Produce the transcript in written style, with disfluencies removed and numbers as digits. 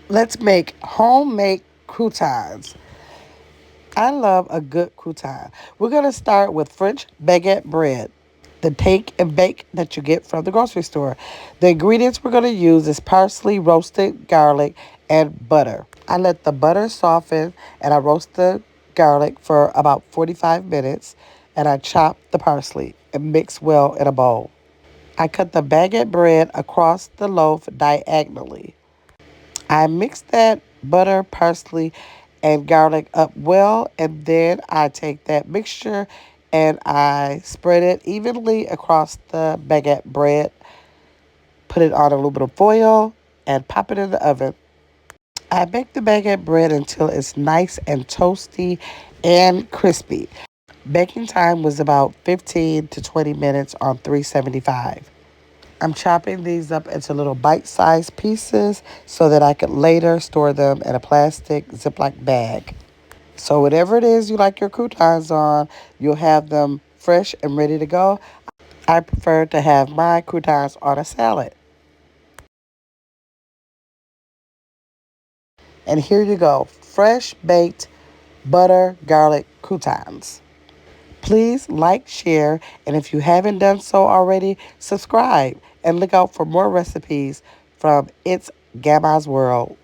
Let's make homemade croutons. I love a good crouton. We're going to start with French baguette bread, the take and bake that you get from the grocery store. The ingredients we're going to use is parsley, roasted garlic, and butter. I let the butter soften and I roast the garlic for about 45 minutes and I chop the parsley and mix well in a bowl. I cut the baguette bread across the loaf diagonally. I mix that butter, parsley, and garlic up well, and then I take that mixture and I spread it evenly across the baguette bread, put it on a little bit of foil, and pop it in the oven. I bake the baguette bread until it's nice and toasty and crispy. Baking time was about 15 to 20 minutes on 375. I'm chopping these up into little bite-sized pieces so that I could later store them in a plastic Ziploc bag. So whatever it is you like your croutons on, you'll have them fresh and ready to go. I prefer to have my croutons on a salad. And here you go, fresh baked butter garlic croutons. Please like, share, and if you haven't done so already, subscribe and look out for more recipes from It's Gamma's World.